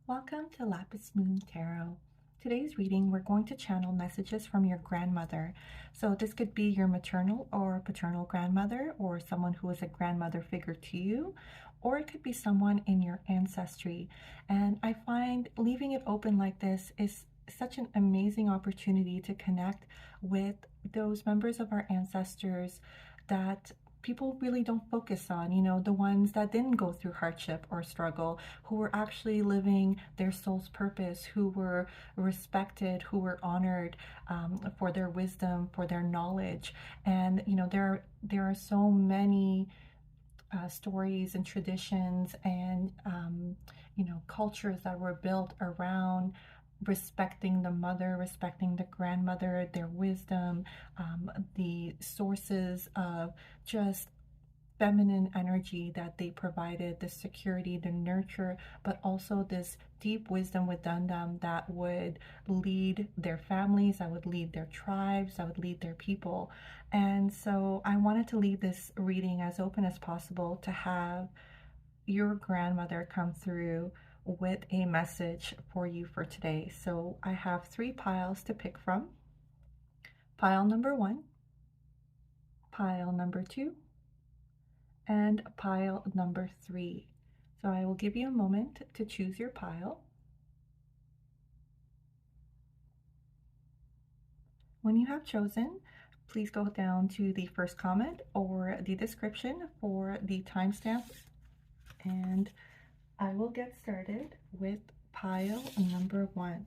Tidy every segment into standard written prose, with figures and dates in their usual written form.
Welcome to Lapis Moon Tarot. Today's reading, we're going to channel messages from your grandmother. So this could be your maternal or paternal grandmother, or someone who is a grandmother figure to you, or it could be someone in your ancestry. And I find leaving it open like this is such an amazing opportunity to connect with those members of our ancestors that people really don't focus on, the ones that didn't go through hardship or struggle, who were actually living their soul's purpose, who were respected, who were honored for their wisdom, for their knowledge. And, there are so many stories and traditions and, cultures that were built around respecting the mother, respecting the grandmother, their wisdom, the sources of just feminine energy that they provided, the security, the nurture, but also this deep wisdom within them that would lead their families, that would lead their tribes, that would lead their people. And so I wanted to leave this reading as open as possible to have your grandmother come through with a message for you for today. So I have 3 piles to pick from. Pile number 1, pile number 2, and pile number 3. So I will give you a moment to choose your pile. When you have chosen, please go down to the first comment or the description for the timestamp, and I will get started with pile number 1.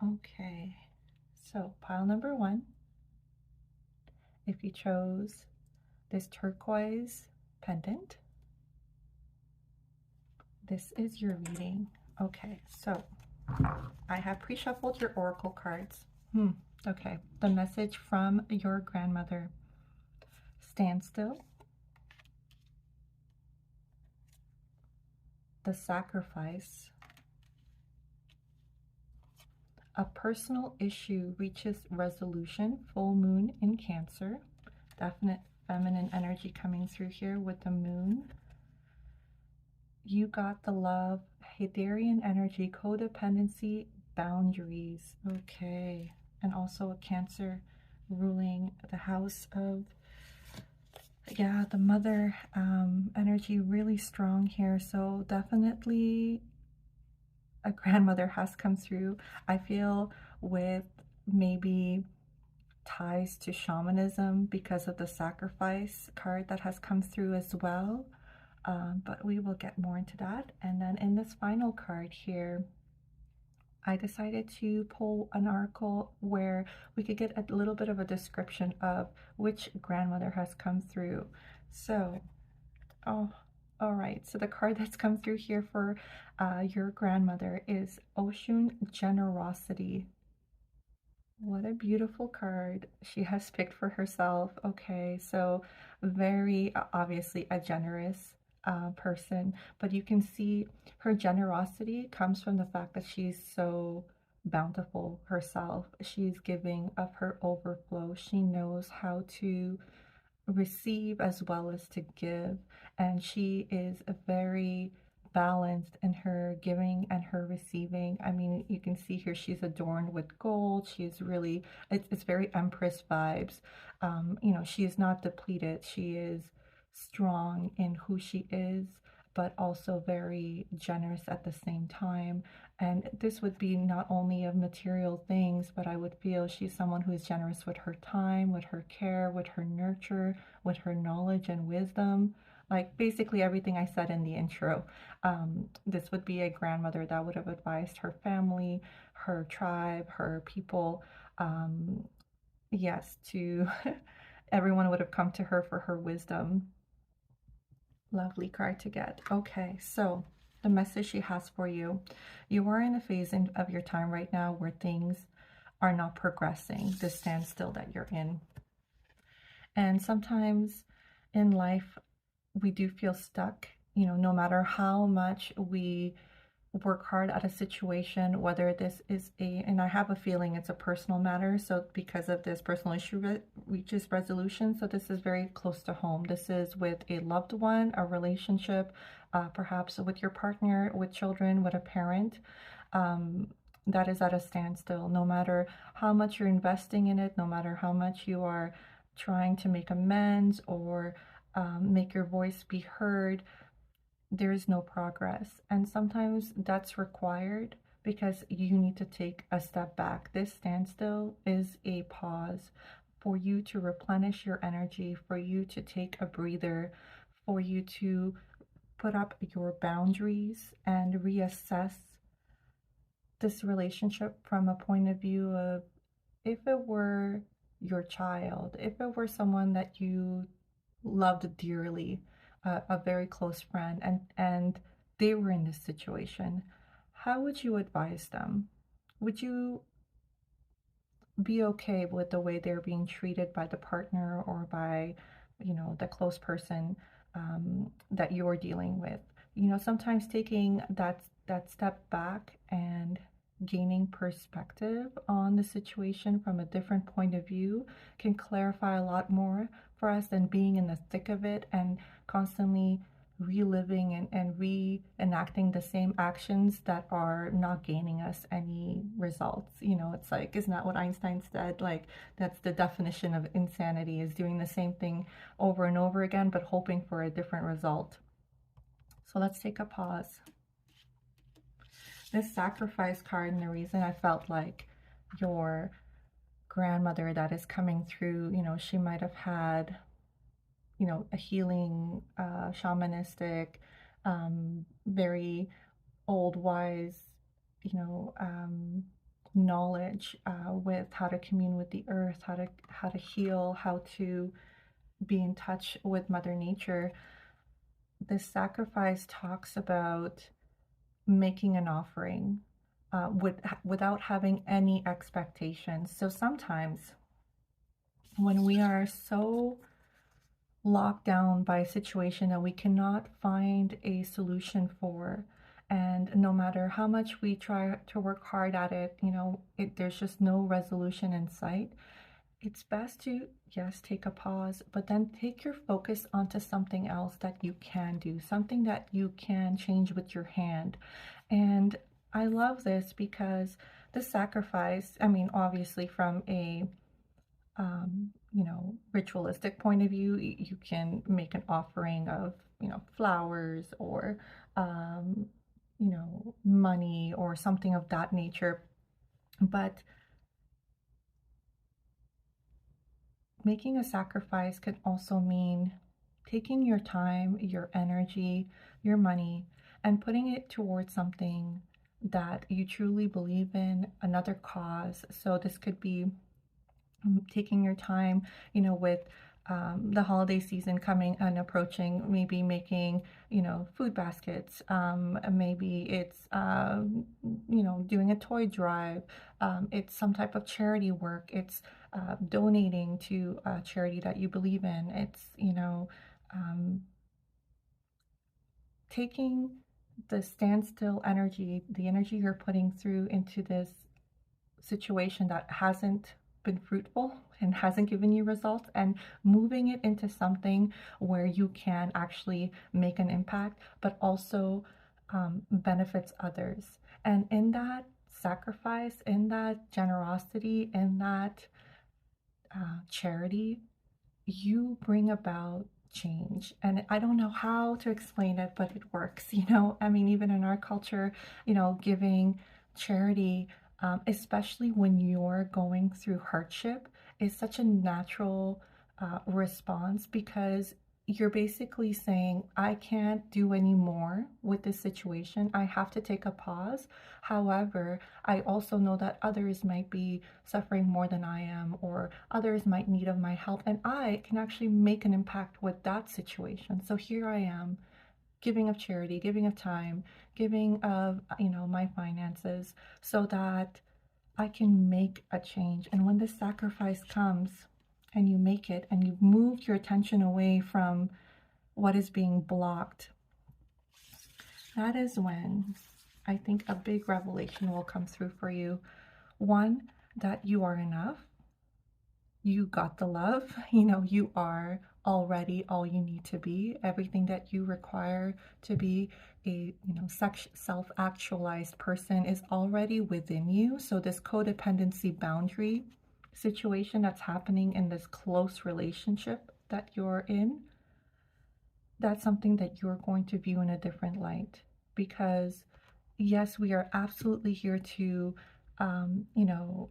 Okay, so pile number 1, if you chose this turquoise pendant, this is your reading. Okay, so I have pre-shuffled your oracle cards. Okay, the message from your grandmother. Stand still. The sacrifice. A personal issue reaches resolution. Full moon in Cancer. Definite feminine energy coming through here with the moon. You got the love. Hadarian energy, codependency, boundaries. Okay. And also a Cancer ruling the house of, yeah, the mother energy really strong here. So definitely a grandmother has come through. I feel with maybe ties to shamanism because of the sacrifice card that has come through as well. But we will get more into that. And then in this final card here, I decided to pull an oracle where we could get a little bit of a description of which grandmother has come through. So, all right. So the card that's come through here for your grandmother is Oshun Generosity. What a beautiful card she has picked for herself. Okay, so very obviously a generous person, but you can see her generosity comes from the fact that she's so bountiful herself. She's giving of her overflow. She knows how to receive as well as to give, and she is a very balanced in her giving and her receiving. I mean, you can see here she's adorned with gold. She's really, it's very Empress vibes. She is not depleted. She is strong in who she is, but also very generous at the same time. And this would be not only of material things, but I would feel she's someone who is generous with her time, with her care, with her nurture, with her knowledge and wisdom. Like basically everything I said in the intro. This would be a grandmother that would have advised her family, her tribe, her people. Yes, to everyone would have come to her for her wisdom. Lovely card to get. Okay, so the message she has for you. You are in a phase of your time right now where things are not progressing, this standstill that you're in. And sometimes in life, we do feel stuck, no matter how much we work hard at a situation, whether this is and I have a feeling it's a personal matter. So because of this, personal issue reaches resolution. So this is very close to home. This is with a loved one, a relationship, perhaps with your partner, with children, with a parent. Um, that is at a standstill. No matter how much you're investing in it, no matter how much you are trying to make amends or make your voice be heard, there is no progress. And sometimes that's required because you need to take a step back. This standstill is a pause for you to replenish your energy, for you to take a breather, for you to put up your boundaries and reassess this relationship from a point of view of, if it were your child, if it were someone that you loved dearly, a very close friend, and they were in this situation, how would you advise them? Would you be okay with the way they're being treated by the partner or by, the close person that you're dealing with? Sometimes taking that step back and gaining perspective on the situation from a different point of view can clarify a lot more for us than being in the thick of it and constantly reliving and reenacting the same actions that are not gaining us any results. It's like, isn't that what Einstein said? Like, that's the definition of insanity, is doing the same thing over and over again, but hoping for a different result. So let's take a pause. This sacrifice card, and the reason I felt like your grandmother that is coming through, she might have had, a healing, shamanistic, very old wise, knowledge with how to commune with the earth, how to heal, how to be in touch with Mother Nature. This sacrifice talks about making an offering without having any expectations. So sometimes when we are so locked down by a situation that we cannot find a solution for, and no matter how much we try to work hard at it, there's just no resolution in sight, it's best to, yes, take a pause, but then take your focus onto something else that you can do, something that you can change with your hand. And I love this because the sacrifice, obviously from a ritualistic point of view, you can make an offering of, flowers or, money or something of that nature. But making a sacrifice could also mean taking your time, your energy, your money, and putting it towards something that you truly believe in, another cause. So this could be taking your time, with the holiday season coming and approaching, maybe making, food baskets. Maybe it's, doing a toy drive. It's some type of charity work. It's donating to a charity that you believe in. It's, taking the standstill energy, the energy you're putting through into this situation that hasn't been fruitful and hasn't given you results, and moving it into something where you can actually make an impact, but also benefits others. And in that sacrifice, in that generosity, in that charity, you bring about change. And I don't know how to explain it, but it works. Even in our culture, giving charity, especially when you're going through hardship, is such a natural response, because you're basically saying, I can't do any more with this situation. I have to take a pause. However, I also know that others might be suffering more than I am, or others might need of my help, and I can actually make an impact with that situation. So here I am, giving of charity, giving of time, giving of, my finances, so that I can make a change. And when this sacrifice comes and you make it and you've moved your attention away from what is being blocked, that is when I think a big revelation will come through for you. One, that you are enough. You got the love. You are already all you need to be. Everything that you require to be a, self-actualized person is already within you. So this codependency boundary situation that's happening in this close relationship that you're in, that's something that you're going to view in a different light. Because yes, we are absolutely here to,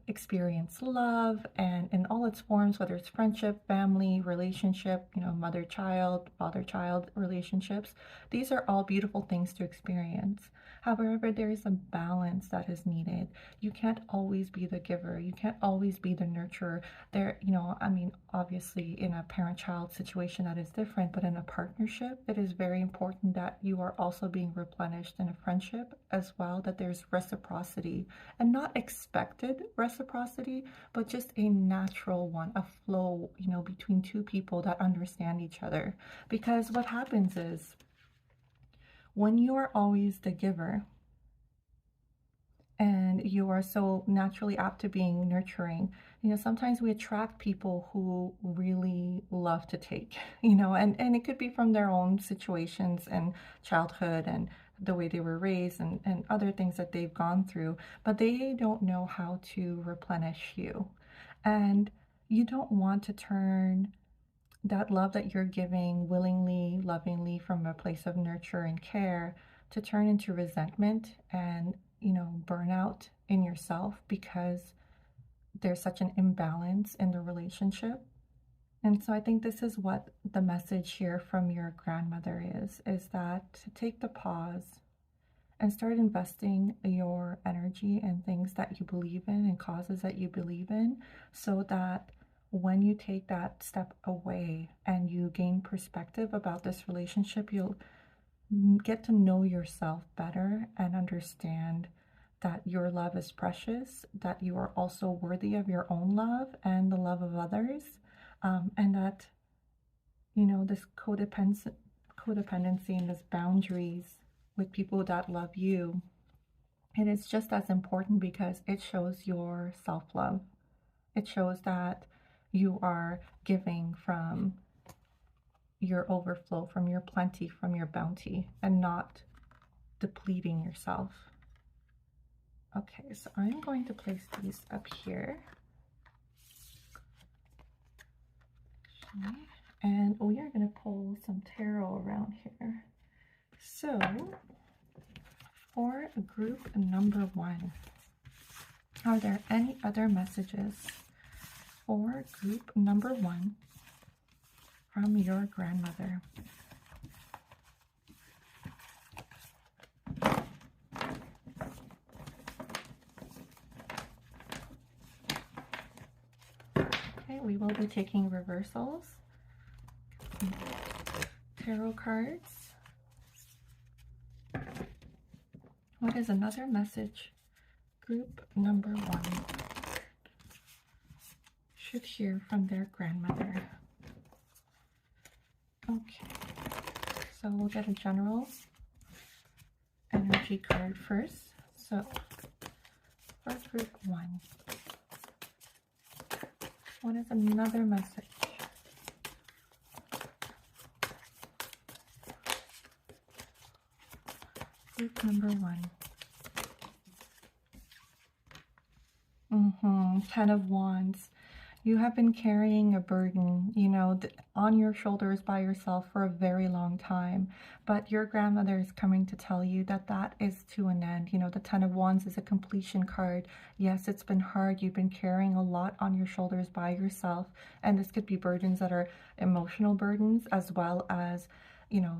experience love and in all its forms, whether it's friendship, family, relationship, mother-child, father-child relationships. These are all beautiful things to experience. However, there is a balance that is needed. You can't always be the giver. You can't always be the nurturer. Obviously in a parent-child situation that is different, but in a partnership, it is very important that you are also being replenished in a friendship as well, that there's reciprocity, and not expected reciprocity, but just a natural one, a flow, between two people that understand each other. Because what happens is, when you are always the giver and you are so naturally apt to being nurturing, sometimes we attract people who really love to take, and it could be from their own situations and childhood and the way they were raised and other things that they've gone through, but they don't know how to replenish you. And you don't want to turn that love that you're giving willingly, lovingly from a place of nurture and care to turn into resentment and, burnout in yourself because there's such an imbalance in the relationship. And so I think this is what the message here from your grandmother is that to take the pause and start investing your energy in things that you believe in and causes that you believe in, so that when you take that step away and you gain perspective about this relationship, you'll get to know yourself better and understand that your love is precious, that you are also worthy of your own love and the love of others, and that, this codependency and this boundaries with people that love you, it is just as important because it shows your self-love. It shows that you are giving from your overflow, from your plenty, from your bounty, and not depleting yourself. Okay, so I'm going to place these up here. Actually, and we are going to pull some tarot around here. So, for group number 1, are there any other messages for group number 1 from your grandmother? Okay, we will be taking reversals, tarot cards. What is another message group number 1 should hear from their grandmother? Okay, so we'll get a general energy card first. So for group 1, what is another message? Group number 1. 10 of Wands. You have been carrying a burden, on your shoulders by yourself for a very long time. But your grandmother is coming to tell you that that is to an end. The 10 of Wands is a completion card. Yes, it's been hard. You've been carrying a lot on your shoulders by yourself. And this could be burdens that are emotional burdens, as well as,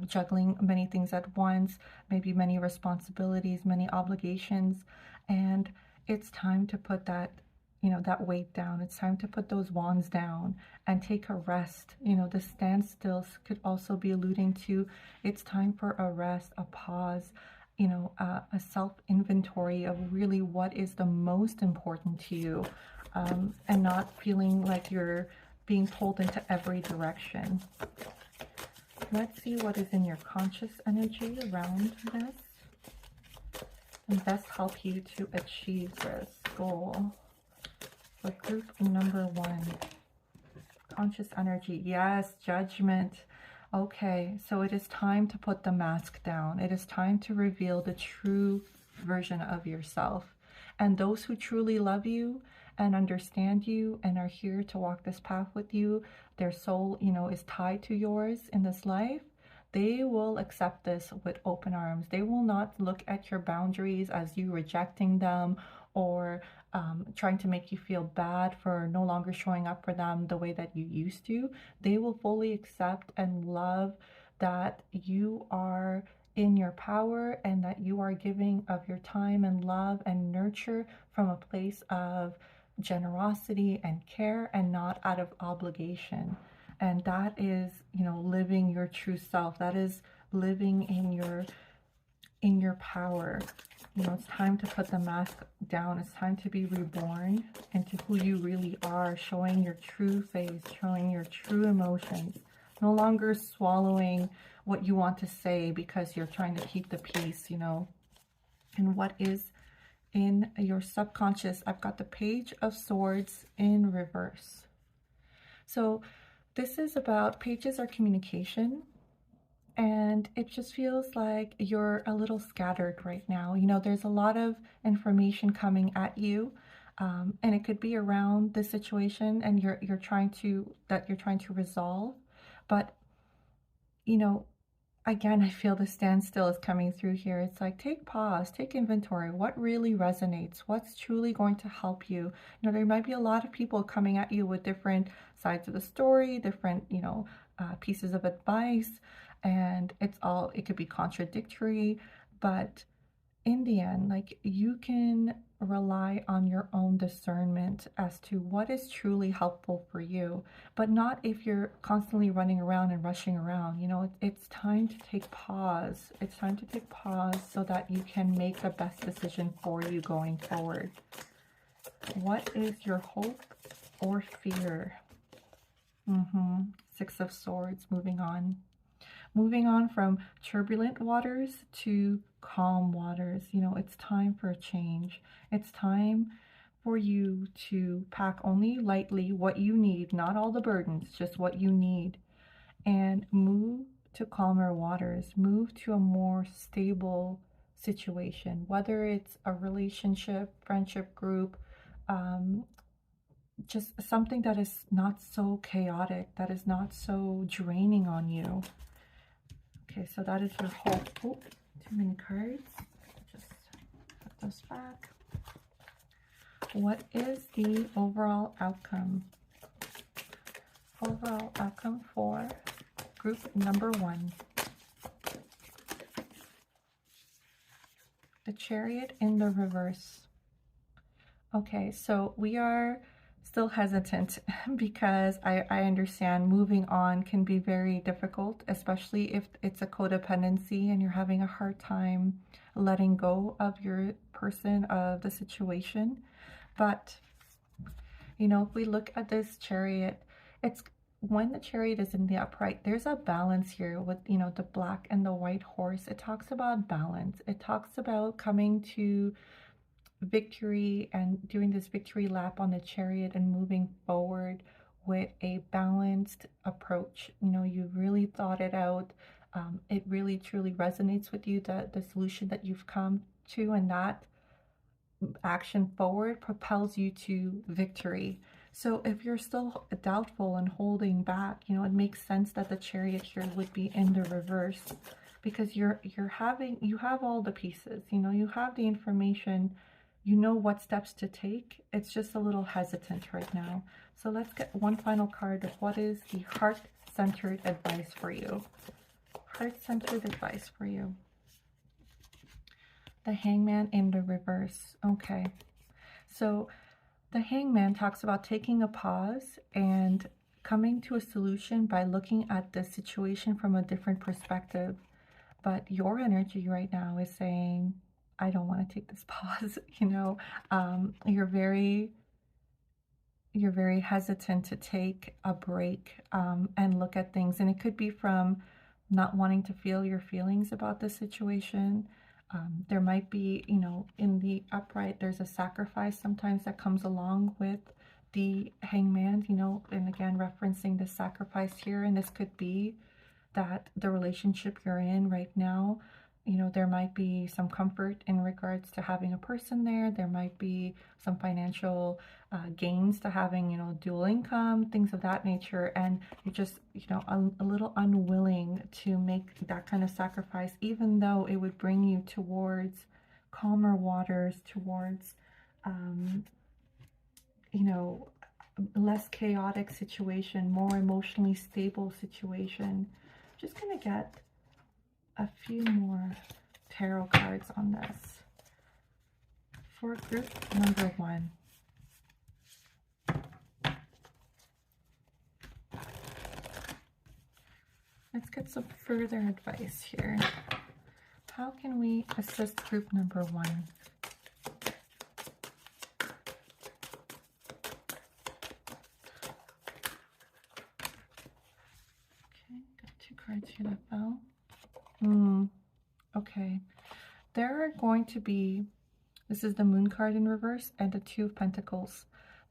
juggling many things at once, maybe many responsibilities, many obligations. And it's time to put that that weight down. It's time to put those wands down and take a rest. The standstills could also be alluding to it's time for a rest, a pause, a self-inventory of really what is the most important to you, and not feeling like you're being pulled into every direction. Let's see what is in your conscious energy around this. and best help you to achieve this goal. For group number 1, conscious energy. Yes, judgment. Okay, so it is time to put the mask down. It is time to reveal the true version of yourself. And those who truly love you and understand you and are here to walk this path with you, their soul, is tied to yours in this life. They will accept this with open arms. They will not look at your boundaries as you rejecting them or trying to make you feel bad for no longer showing up for them the way that you used to. They will fully accept and love that you are in your power and that you are giving of your time and love and nurture from a place of generosity and care and not out of obligation. And that is, living your true self. That is living in your power. It's time to put the mask down. It's time to be reborn into who you really are, showing your true face, showing your true emotions, no longer swallowing what you want to say because you're trying to keep the peace, And what is in your subconscious? I've got the Page of Swords in reverse. So this is about, pages are communication. And it just feels like you're a little scattered right now. There's a lot of information coming at you, and it could be around the situation, and you're trying to resolve. But again, I feel the standstill is coming through here. It's like, take pause, take inventory. What really resonates? What's truly going to help you? There might be a lot of people coming at you with different sides of the story, different pieces of advice. And it could be contradictory, but in the end, you can rely on your own discernment as to what is truly helpful for you, but not if you're constantly running around and rushing around. It's time to take pause. It's time to take pause so that you can make the best decision for you going forward. What is your hope or fear? 6 of Swords, moving on. Moving on from turbulent waters to calm waters. It's time for a change. It's time for you to pack only lightly what you need, not all the burdens, just what you need, and move to calmer waters. Move to a more stable situation, whether it's a relationship, friendship group, just something that is not so chaotic, that is not so draining on you. Okay, so that is your hope. Oh, too many cards. Just put those back. What is the overall outcome? Overall outcome for group number 1. The Chariot in the reverse. Okay, so we are still hesitant because I understand moving on can be very difficult, especially if it's a codependency and you're having a hard time letting go of your person, of the situation. But, if we look at this Chariot, it's when the Chariot is in the upright, there's a balance here with, the black and the white horse. It talks about balance. It talks about coming to victory and doing this victory lap on the Chariot and moving forward with a balanced approach. You've really thought it out. It really truly resonates with you, the solution that you've come to, and that action forward propels you to victory. So if you're still doubtful and holding back, it makes sense that the Chariot here would be in the reverse, because you have all the pieces, you have the information. You know what steps to take. It's just a little hesitant right now. So let's get one final card of what is the heart-centered advice for you. Heart-centered advice for you. The Hangman in the reverse. Okay. So the Hangman talks about taking a pause and coming to a solution by looking at the situation from a different perspective. But your energy right now is saying, I don't want to take this pause. You're very hesitant to take a break and look at things. And it could be from not wanting to feel your feelings about the situation. There might be, you know, in the upright, there's a sacrifice sometimes that comes along with the hangman, you know, and again, referencing the sacrifice here. And this could be that the relationship you're in right now, you know, there might be some comfort in regards to having a person there. There might be some financial gains to having, you know, dual income, things of that nature. And you're just, you know, a little unwilling to make that kind of sacrifice, even though it would bring you towards calmer waters, towards, you know, less chaotic situation, more emotionally stable situation. Just gonna get a few more tarot cards on this for group number 1. Let's get some further advice here. How can we assist group number 1? Okay, got 2 cards here that fell. Okay, there are going to be, this is the Moon card in reverse and the 2 of Pentacles.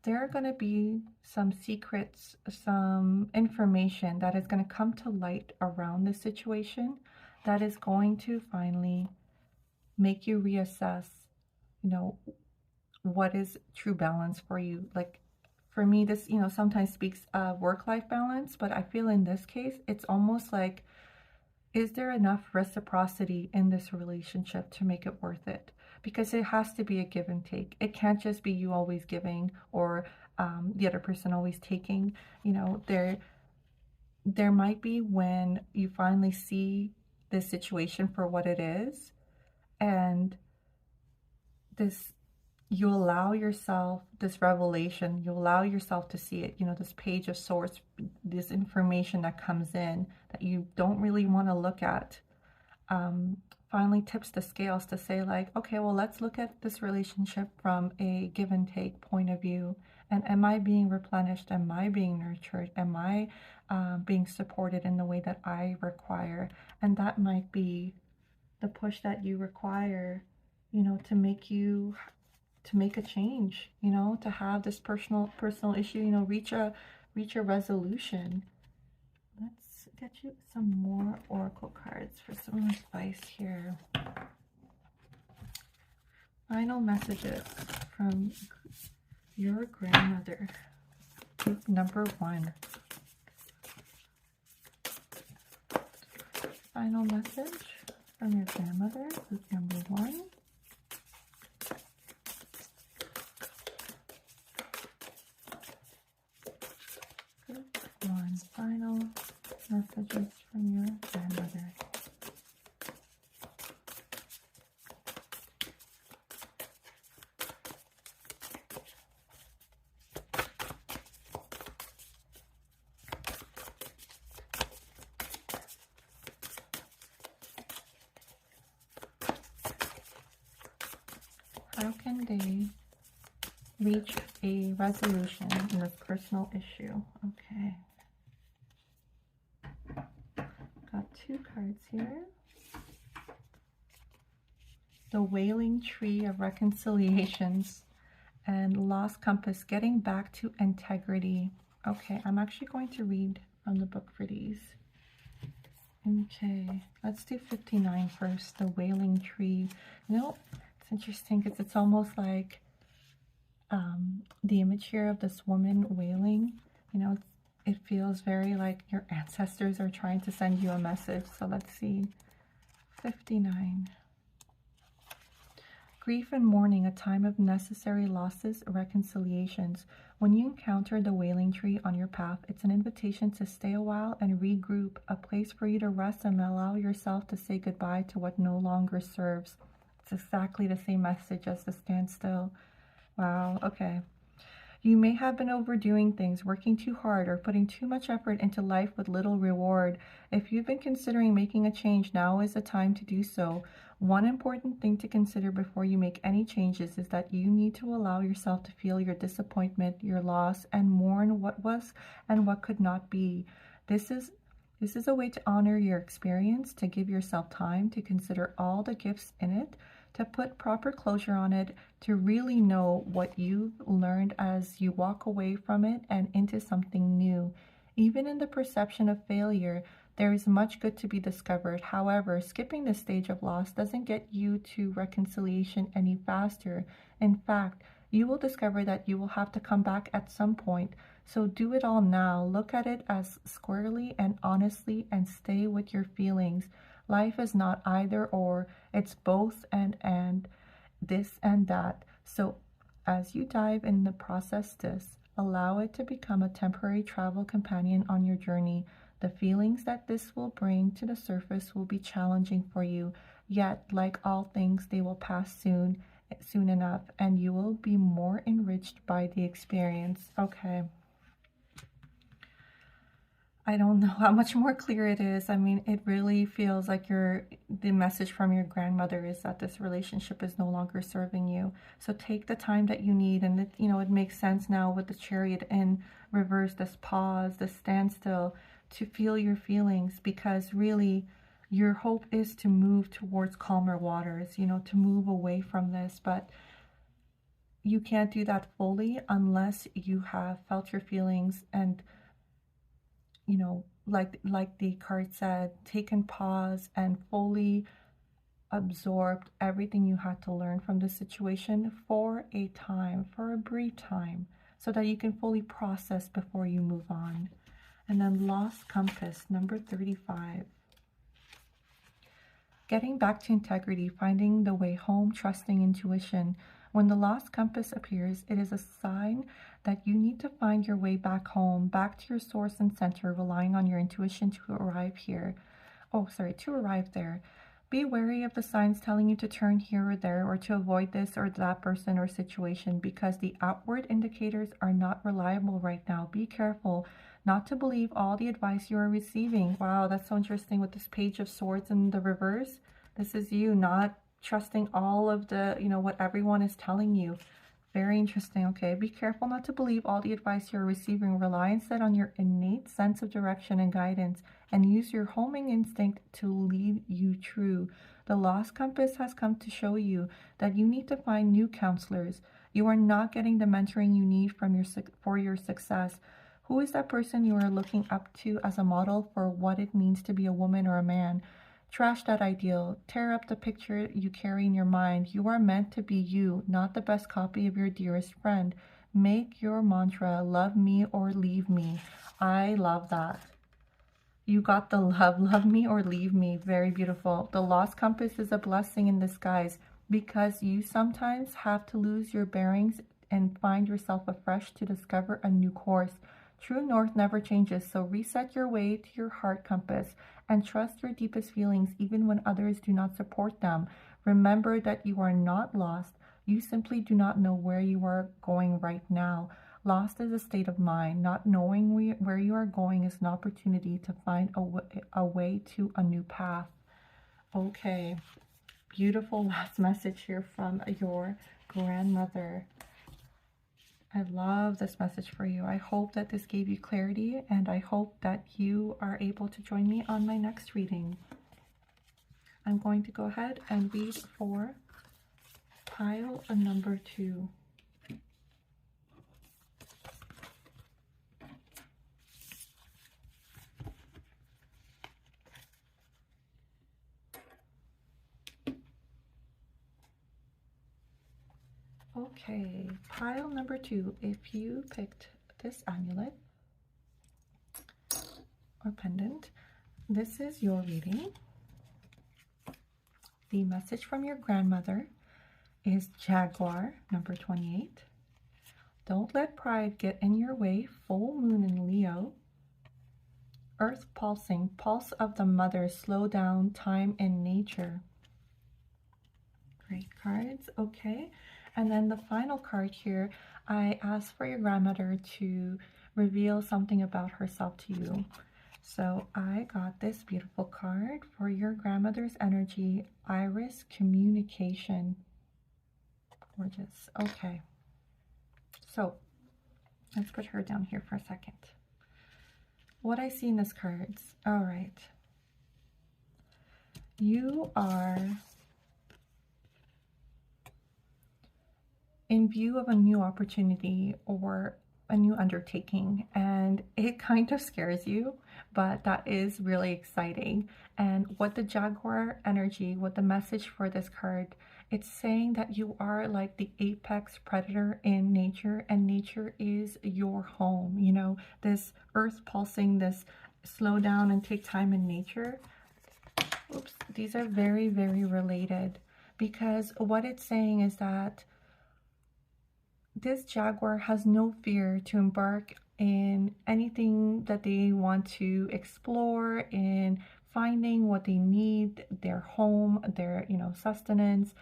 There are going to be some secrets, some information that is going to come to light around this situation that is going to finally make you reassess, you know, what is true balance for you. Like, for me, this, you know, sometimes speaks of work-life balance, but I feel in this case, it's almost like, is there enough reciprocity in this relationship to make it worth it? Because it has to be a give and take. It can't just be you always giving or the other person always taking. You know, there might be when you finally see this situation for what it is, and this, you allow yourself this revelation, you allow yourself to see it, you know, this Page of Swords, this information that comes in that you don't really want to look at, finally tips the scales to say like, okay, well, let's look at this relationship from a give and take point of view. And am I being replenished? Am I being nurtured? Am I being supported in the way that I require? And that might be the push that you require, you know, to make a change, you know, to have this personal issue, you know, reach a resolution. Let's get you some more oracle cards for some advice here. Final messages from your grandmother, group number 1. Final message from your grandmother, group number 1. Final messages from your grandmother. How can they reach a resolution in this personal issue? Okay. Got 2 cards here. The Wailing Tree of Reconciliations and Lost Compass, getting back to integrity. Okay, I'm actually going to read from the book for these. Okay, let's do 59 first, the Wailing Tree. You know, it's interesting because it's almost like the image here of this woman wailing, you know, it feels very like your ancestors are trying to send you a message. So let's see. 59. Grief and mourning, a time of necessary losses, reconciliations. When you encounter the Wailing Tree on your path, it's an invitation to stay a while and regroup, a place for you to rest and allow yourself to say goodbye to what no longer serves. It's exactly the same message as the standstill. Wow, okay. You may have been overdoing things, working too hard, or putting too much effort into life with little reward. If you've been considering making a change, now is the time to do so. One important thing to consider before you make any changes is that you need to allow yourself to feel your disappointment, your loss, and mourn what was and what could not be. This is This is a way to honor your experience, to give yourself time to consider all the gifts in it, to put proper closure on it, to really know what you've learned as you walk away from it and into something new. Even in the perception of failure, there is much good to be discovered. However, skipping this stage of loss doesn't get you to reconciliation any faster. In fact, you will discover that you will have to come back at some point. So do it all now. Look at it as squarely and honestly and stay with your feelings. Life is not either or, it's both and this and that. So as you dive in the process this, allow it to become a temporary travel companion on your journey. The feelings that this will bring to the surface will be challenging for you, yet like all things, they will pass soon enough, and you will be more enriched by the experience. Okay. I don't know how much more clear it is. I mean, it really feels like the message from your grandmother is that this relationship is no longer serving you. So take the time that you need. And it makes sense now with the Chariot in reverse, this pause, this standstill, to feel your feelings, because really your hope is to move towards calmer waters, to move away from this. But you can't do that fully unless you have felt your feelings and like the card said, taken pause and fully absorbed everything you had to learn from the situation for a brief time, so that you can fully process before you move on. And then Lost Compass, number 35. Getting back to integrity, finding the way home, trusting intuition. When the lost compass appears, it is a sign that you need to find your way back home, back to your source and center, relying on your intuition to arrive there. Be wary of the signs telling you to turn here or there, or to avoid this or that person or situation, because the outward indicators are not reliable right now. Be careful not to believe all the advice you are receiving. Wow, that's so interesting with this Page of Swords in the reverse. This is you not trusting all of the, what everyone is telling you. Very interesting. Okay, be careful not to believe all the advice you're receiving. Rely instead on your innate sense of direction and guidance, and use your homing instinct to lead you true. The lost compass has come to show you that you need to find new counselors. You are not getting the mentoring you need for your success. Who is that person you are looking up to as a model for what it means to be a woman or a man? Trash that ideal. Tear up the picture you carry in your mind. You are meant to be you, not the best copy of your dearest friend. Make your mantra, love me or leave me. I love that. You got the love me or leave me. Very beautiful. The lost compass is a blessing in disguise, because you sometimes have to lose your bearings and find yourself afresh to discover a new course. True north never changes, so reset your way to your heart compass and trust your deepest feelings even when others do not support them. Remember that you are not lost. You simply do not know where you are going right now. Lost is a state of mind. Not knowing where you are going is an opportunity to find a way to a new path. Okay, beautiful last message here from your grandmother. I love this message for you. I hope that this gave you clarity, and I hope that you are able to join me on my next reading. I'm going to go ahead and read for pile number 2. Okay, pile number 2. If you picked this amulet or pendant, this is your reading. The message from your grandmother is Jaguar, number 28. Don't let pride get in your way. Full moon in Leo. Earth pulsing, pulse of the mother, slow down time in nature. Great cards. Okay. And then the final card here, I asked for your grandmother to reveal something about herself to you. So I got this beautiful card for your grandmother's energy, Iris Communication. Gorgeous. Okay. So let's put her down here for a second. what I see in this cards. All right. You are in view of a new opportunity or a new undertaking, and it kind of scares you, but that is really exciting. And what the Jaguar energy, what the message for this card, it's saying that you are like the apex predator in nature, and nature is your home. You know, this earth pulsing, this slow down and take time in nature. Oops, these are very, very related, because what it's saying is that this Jaguar has no fear to embark in anything that they want to explore, in finding what they need, their home, their, you know, sustenance,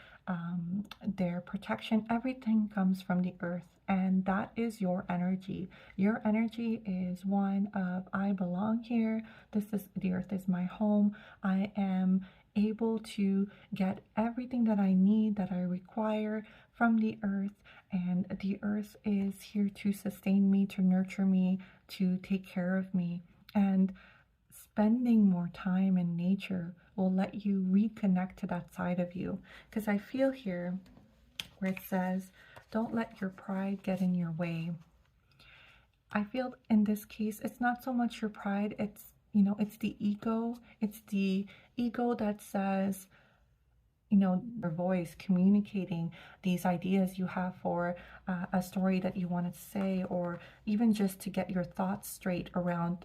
their protection. Everything comes from the earth, and that is your energy. Your energy is one of, I belong here. The earth is my home. I am able to get everything that I need, that I require from the earth, and the earth is here to sustain me, to nurture me, to take care of me. And spending more time in nature will let you reconnect to that side of you. Because I feel here where it says, don't let your pride get in your way. I feel in this case, it's not so much your pride, it's, you know, it's the ego. It's the ego that says, you know, your voice communicating these ideas you have for a story that you want to say, or even just to get your thoughts straight around,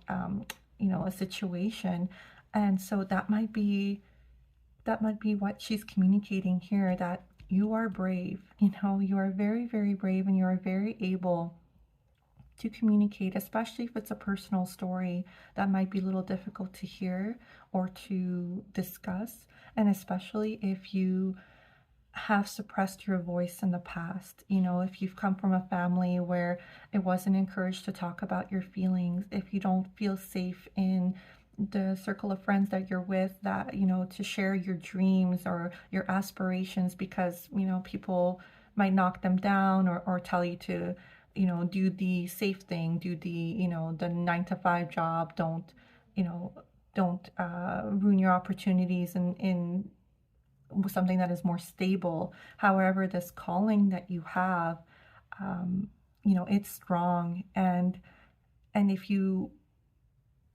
you know, a situation. And so that might be what she's communicating here, that you are brave. You know, you are very, very brave, and you are very able to communicate, especially if it's a personal story that might be a little difficult to hear or to discuss, and especially if you have suppressed your voice in the past. You know, if you've come from a family where it wasn't encouraged to talk about your feelings, if you don't feel safe in the circle of friends that you're with, that, you know, to share your dreams or your aspirations, because, you know, people might knock them down, or tell you to, you know, do the safe thing, do the, you know, the 9-to-5 job, don't, you know, don't ruin your opportunities in something that is more stable. However, this calling that you have, you know, it's strong. And if you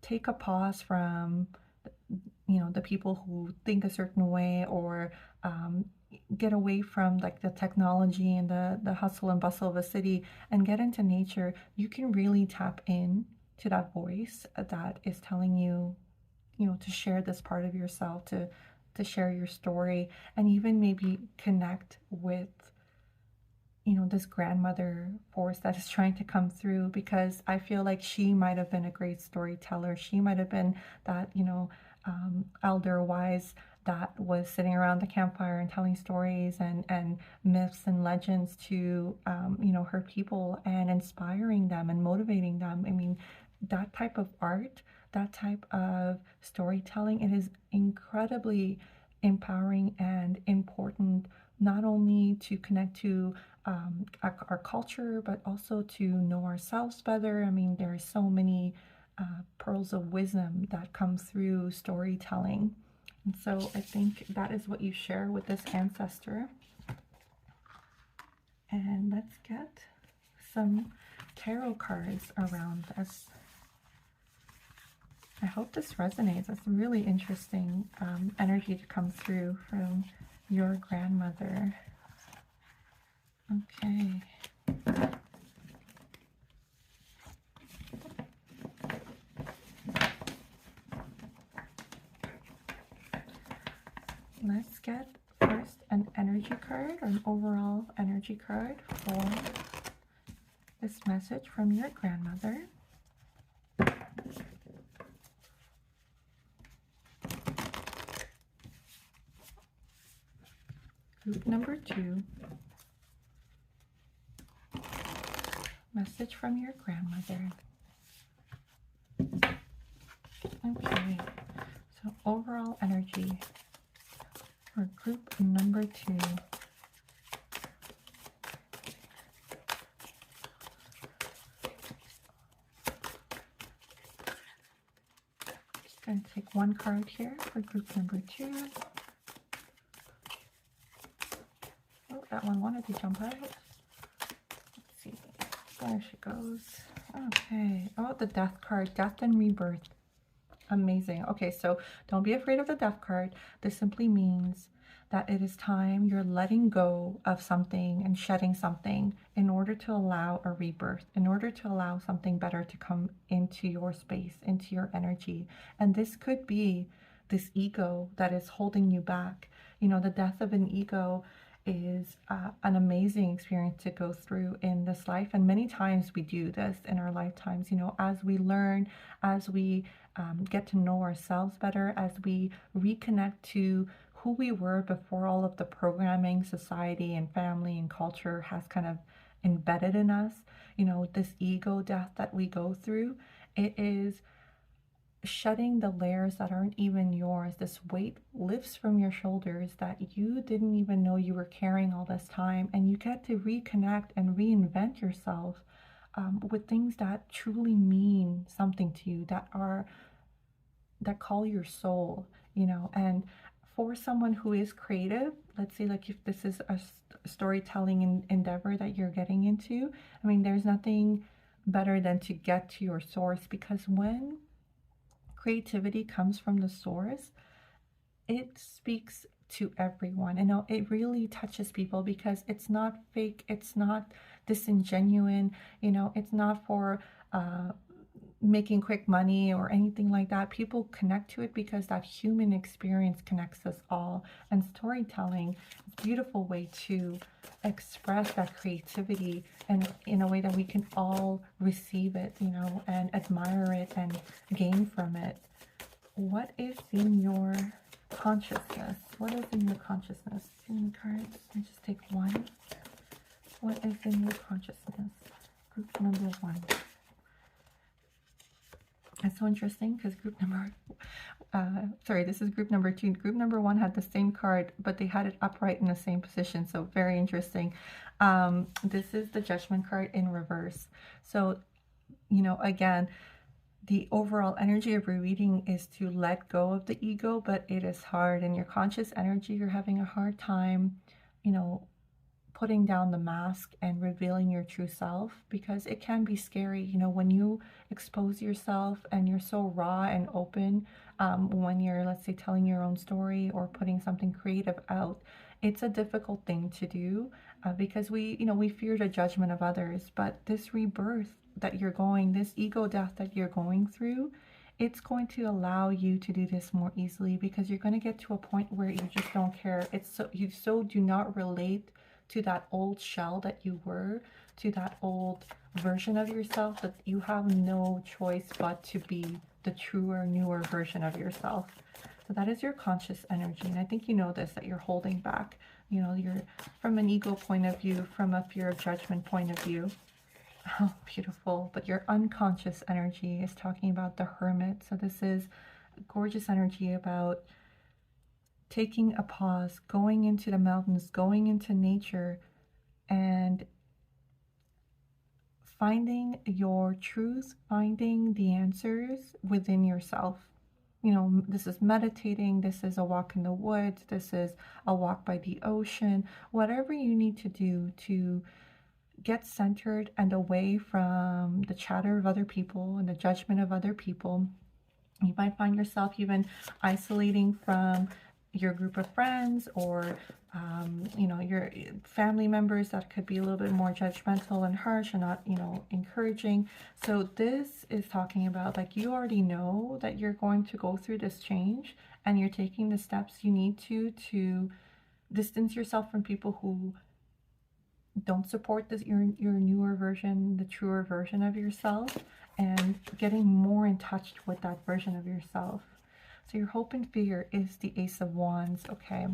take a pause from, you know, the people who think a certain way, or get away from like the technology and the hustle and bustle of a city, and get into nature, you can really tap in to that voice that is telling you, you know, to share this part of yourself, to share your story, and even maybe connect with, you know, this grandmother force that is trying to come through. Because I feel like she might have been a great storyteller. She might have been that, you know, elder wise that was sitting around the campfire and telling stories and myths and legends to, you know, her people, and inspiring them and motivating them. I mean, that type of art, that type of storytelling, it is incredibly empowering and important, not only to connect to our culture, but also to know ourselves better. I mean, there are so many pearls of wisdom that come through storytelling. And so I think that is what you share with this ancestor. And let's get some tarot cards around this. I hope this resonates. It's really interesting energy to come through from your grandmother. Okay. Let's get first an energy card, or an overall energy card for this message from your grandmother. Group number 2, message from your grandmother. Okay, so overall energy for group number 2. going to take one card here for group number 2. Oh, that one wanted to jump out. Let's see. There she goes. Okay. Oh, the death card. Death and rebirth. Amazing. Okay, so don't be afraid of the death card. This simply means that it is time you're letting go of something and shedding something in order to allow a rebirth, in order to allow something better to come into your space, into your energy. And this could be this ego that is holding you back. You know, the death of an ego is an amazing experience to go through in this life. And many times we do this in our lifetimes, you know, as we learn, as we get to know ourselves better, as we reconnect to who we were before all of the programming society and family and culture has kind of embedded in us. You know, this ego death that we go through, it is shedding the layers that aren't even yours. This weight lifts from your shoulders that you didn't even know you were carrying all this time, and you get to reconnect and reinvent yourself with things that truly mean something to you, that call your soul, you know. And for someone who is creative, let's say like if this is a storytelling endeavor that you're getting into, I mean, there's nothing better than to get to your source, because when creativity comes from the source, it speaks to everyone. And it really touches people because it's not fake, it's not disingenuine, you know, it's not for making quick money or anything like that. People connect to it because that human experience connects us all. And storytelling is a beautiful way to express that creativity, and in a way that we can all receive it, you know, and admire it and gain from it. What is in your consciousness? What is in your consciousness? Too many cards. I just take one. What is in your consciousness? Group number 1. It's so interesting because group number, this is group number 2. Group number 1 had the same card, but they had it upright in the same position. So very interesting. This is the Judgment card in reverse. So, you know, again, the overall energy of your reading is to let go of the ego, but it is hard. In your conscious energy, you're having a hard time, you know, putting down the mask and revealing your true self, because it can be scary, you know, when you expose yourself and you're so raw and open, when you're, let's say, telling your own story or putting something creative out. It's a difficult thing to do because we fear the judgment of others. But this rebirth that you're going, this ego death that you're going through, it's going to allow you to do this more easily, because you're going to get to a point where you just don't care. You do not relate to that old shell that you were, to that old version of yourself, that you have no choice but to be the truer, newer version of yourself. So that is your conscious energy. And I think you know this, that you're holding back. You know, you're from an ego point of view, from a fear of judgment point of view. Oh, beautiful. But your unconscious energy is talking about the Hermit. So this is gorgeous energy about taking a pause, going into the mountains, going into nature, and finding your truth, finding the answers within yourself. You know, this is meditating, this is a walk in the woods, this is a walk by the ocean, whatever you need to do to get centered and away from the chatter of other people and the judgment of other people. You might find yourself even isolating from your group of friends, or you know, your family members that could be a little bit more judgmental and harsh and not, you know, encouraging. So this is talking about, like, you already know that you're going to go through this change, and you're taking the steps you need to distance yourself from people who don't support this, your newer version, the truer version of yourself, and getting more in touch with that version of yourself. So your hope and fear is the Ace of Wands. Okay,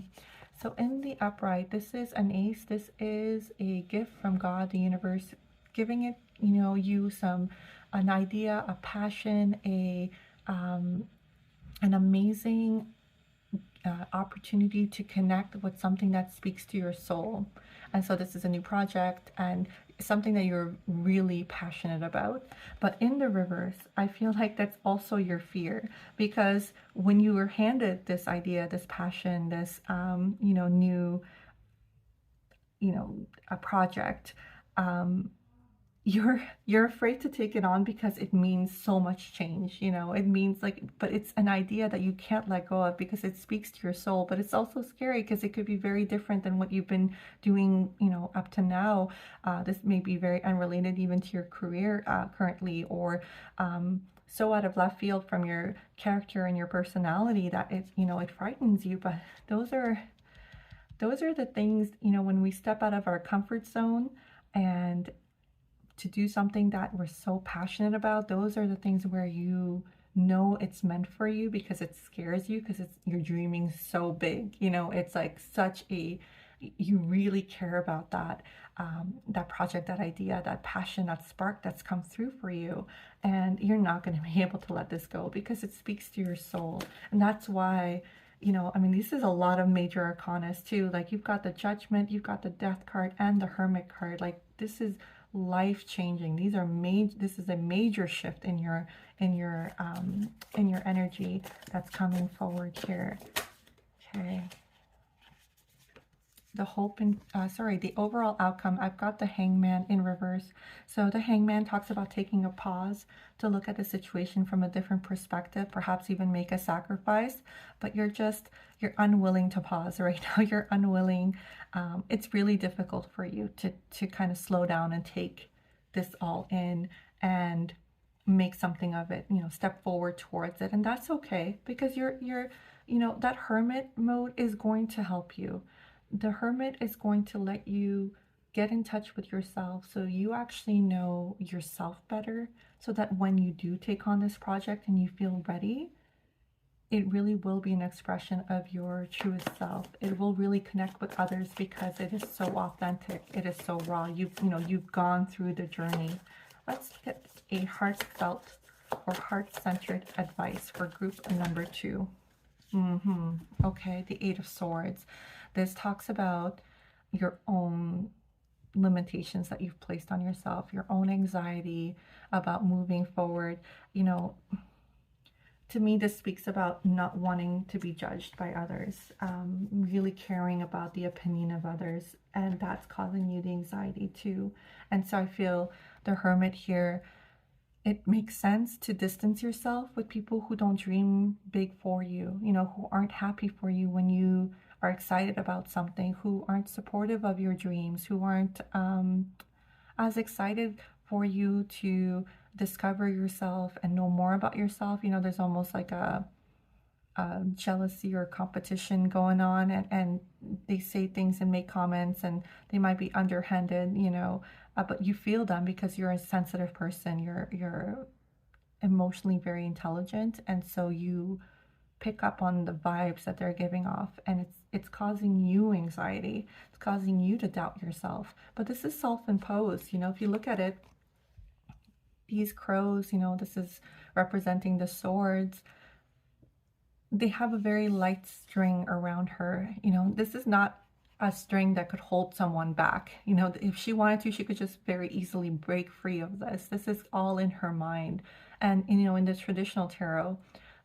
so in the upright, this is an ace. This is a gift from God, the universe, giving it, you know, you an idea, a passion, an amazing opportunity to connect with something that speaks to your soul. And so this is a new project and something that you're really passionate about. But in the reverse, I feel like that's also your fear, because when you were handed this idea, this passion, this, new, a project, you're afraid to take it on because it means so much change. It means like, but it's an idea that you can't let go of because it speaks to your soul. But it's also scary because it could be very different than what you've been doing, up to now. This may be very unrelated even to your career currently, or so out of left field from your character and your personality that it frightens you. But those are the things, when we step out of our comfort zone and to do something that we're so passionate about, those are the things where it's meant for you, because it scares you, because you're dreaming so big. It's like you really care about that project, that idea, that passion, that spark that's come through for you, and you're not going to be able to let this go because it speaks to your soul. And that's why, this is a lot of major arcanas too. Like, you've got the Judgment, you've got the Death card, and the Hermit card. Like, this is life-changing. This is a major shift in your energy that's coming forward here. Okay. The hope and the overall outcome, I've got the Hangman in reverse. So the Hangman talks about taking a pause to look at the situation from a different perspective, perhaps even make a sacrifice, but you're unwilling to pause right now. You're unwilling. It's really difficult for you to kind of slow down and take this all in and make something of it, step forward towards it. And that's okay, because that Hermit mode is going to help you. The Hermit is going to let you get in touch with yourself, so you actually know yourself better, so that when you do take on this project and you feel ready, it really will be an expression of your truest self. It will really connect with others because it is so authentic. It is so raw. You've gone through the journey. Let's get a heartfelt or heart-centered advice for group number 2. Okay, the Eight of Swords. This talks about your own limitations that you've placed on yourself, your own anxiety about moving forward. To me, this speaks about not wanting to be judged by others, really caring about the opinion of others, and that's causing you the anxiety too. And so I feel the Hermit here, it makes sense to distance yourself with people who don't dream big for you, who aren't happy for you when you are excited about something, who aren't supportive of your dreams, who aren't as excited for you to discover yourself and know more about yourself. There's almost like a jealousy or competition going on, and they say things and make comments, and they might be underhanded, but you feel them because you're a sensitive person. You're emotionally very intelligent, and so you pick up on the vibes that they're giving off, and it's causing you anxiety. It's causing you to doubt yourself. But this is self-imposed. If you look at it, these crows, this is representing the swords. They have a very light string around her. This is not a string that could hold someone back. If she wanted to, she could just very easily break free of this. This is all in her mind. And, in the traditional tarot,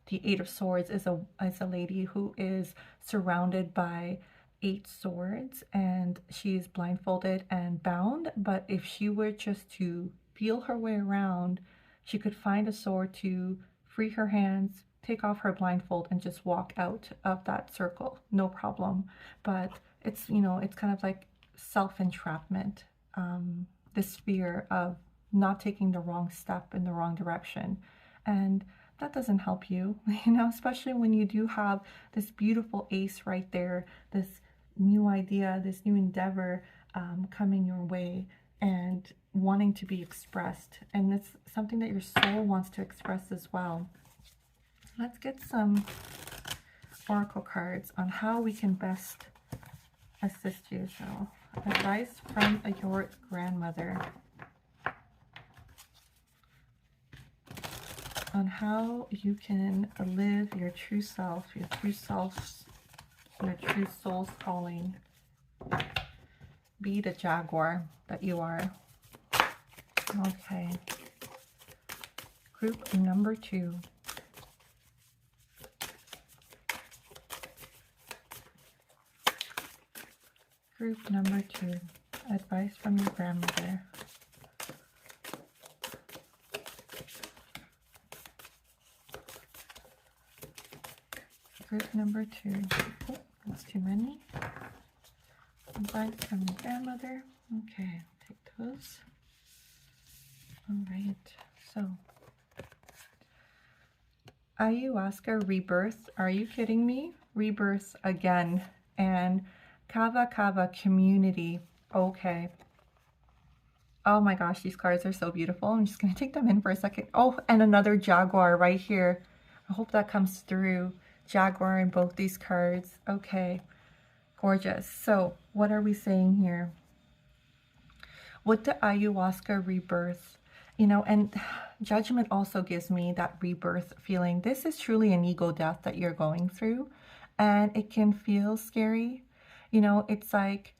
the Eight of Swords is a lady who is surrounded by 8 swords, and she is blindfolded and bound. But if she were just to feel her way around, she could find a sword to free her hands, take off her blindfold, and just walk out of that circle, no problem. But it's kind of like self-entrapment, this fear of not taking the wrong step in the wrong direction. And that doesn't help you, especially when you do have this beautiful ace right there, this new idea, this new endeavor coming your way and wanting to be expressed. And it's something that your soul wants to express as well. Let's get some oracle cards on how we can best assist you. So, advice from your grandmother on how you can live your true self, your true soul's calling. Be the jaguar that you are. Okay. Group number 2. Group number 2. Advice from your grandmother. Group number 2. Oh, that's too many. Advice from your grandmother. Okay, take those. All right, so ayahuasca rebirth. Are you kidding me? Rebirth again. And Kava Kava community. Okay. Oh my gosh, these cards are so beautiful. I'm just going to take them in for a second. Oh, and another jaguar right here. I hope that comes through. Jaguar in both these cards. Okay, gorgeous. So what are we saying here? With the ayahuasca rebirth, you know, and judgment also gives me that rebirth feeling. This is truly an ego death that you're going through, and it can feel scary. You know, it's like,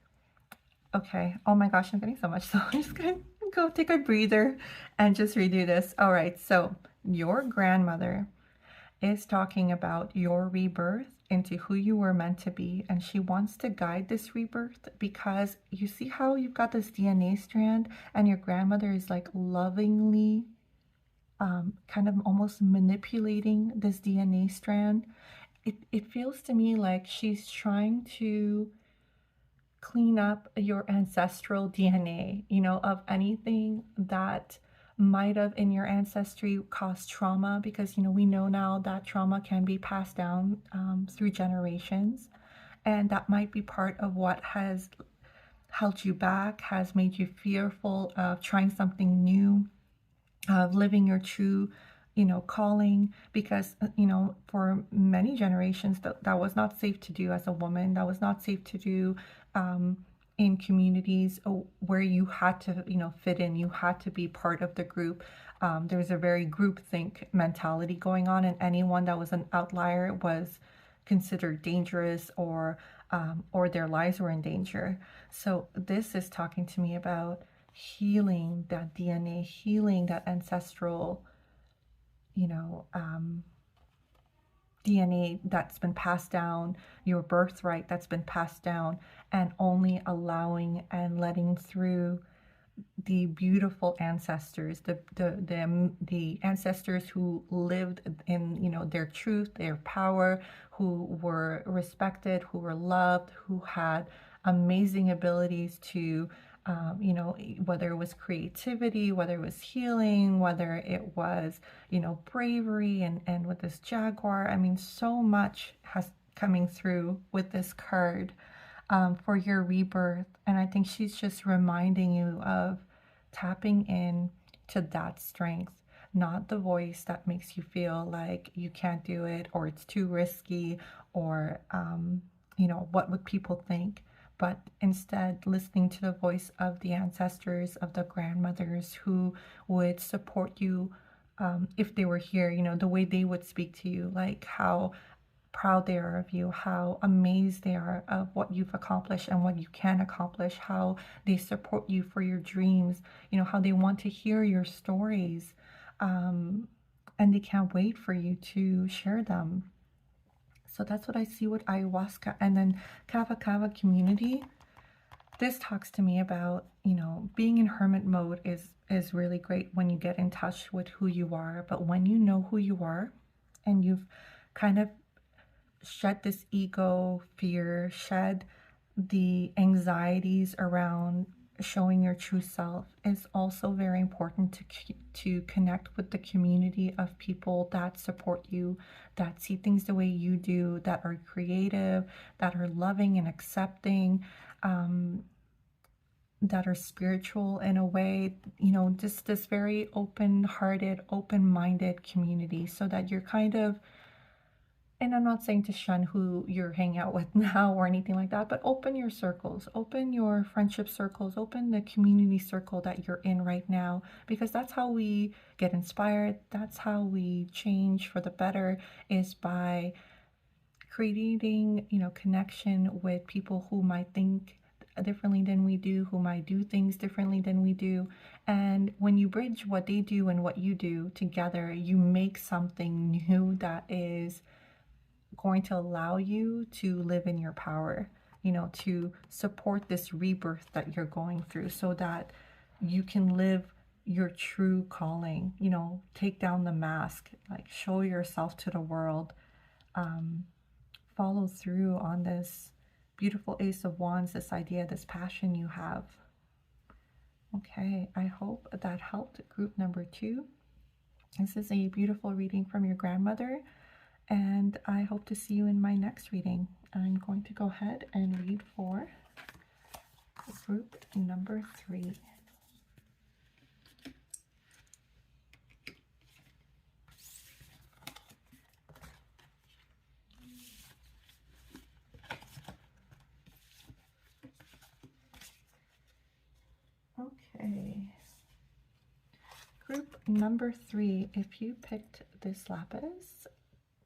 okay, oh my gosh, I'm getting so much, so I'm just gonna go take a breather and just redo this. All right, so your grandmother is talking about your rebirth into who you were meant to be, and she wants to guide this rebirth because you see how you've got this DNA strand and your grandmother is like lovingly kind of almost manipulating this DNA strand. It feels to me like she's trying to clean up your ancestral DNA, you know, of anything that might have in your ancestry caused trauma, because, you know, we know now that trauma can be passed down through generations. And that might be part of what has held you back, has made you fearful of trying something new, of living your true, you know, calling, because, you know, for many generations that was not safe to do as a woman. That was not safe to do in communities where you had to, you know, fit in. You had to be part of the group. There was a very groupthink mentality going on, and anyone that was an outlier was considered dangerous, or their lives were in danger. So this is talking to me about healing that DNA, healing that ancestral, you know, DNA that's been passed down, your birthright that's been passed down, and only allowing and letting through the beautiful ancestors, the ancestors who lived in, you know, their truth, their power, who were respected, who were loved, who had amazing abilities to, you know, whether it was creativity, whether it was healing, whether it was, you know, bravery, and with this jaguar, I mean, so much has coming through with this card for your rebirth. And I think she's just reminding you of tapping in to that strength, not the voice that makes you feel like you can't do it, or it's too risky, or, you know, what would people think? But instead listening to the voice of the ancestors, of the grandmothers who would support you if they were here, you know, the way they would speak to you, like how proud they are of you, how amazed they are of what you've accomplished and what you can accomplish, how they support you for your dreams, you know, how they want to hear your stories, and they can't wait for you to share them. So that's what I see with ayahuasca. And then Kava Kava community, this talks to me about, you know, being in hermit mode is really great when you get in touch with who you are. But when you know who you are and you've kind of shed this ego, fear, shed the anxieties around showing your true self, is also very important to connect with the community of people that support you, that see things the way you do, that are creative, that are loving and accepting, that are spiritual in a way, you know, just this very open-hearted, open-minded community, so that you're kind of, and I'm not saying to shun who you're hanging out with now or anything like that, but open your circles, open your friendship circles, open the community circle that you're in right now, because that's how we get inspired. That's how we change for the better, is by creating, you know, connection with people who might think differently than we do, who might do things differently than we do. And when you bridge what they do and what you do together, you make something new that is going to allow you to live in your power, you know, to support this rebirth that you're going through so that you can live your true calling, you know, take down the mask, like show yourself to the world, follow through on this beautiful Ace of Wands, this idea, this passion you have. Okay, I hope that helped group number 2. This is a beautiful reading from your grandmother, and I hope to see you in my next reading. I'm going to go ahead and read for group number 3. Okay. Group number 3, if you picked this lapis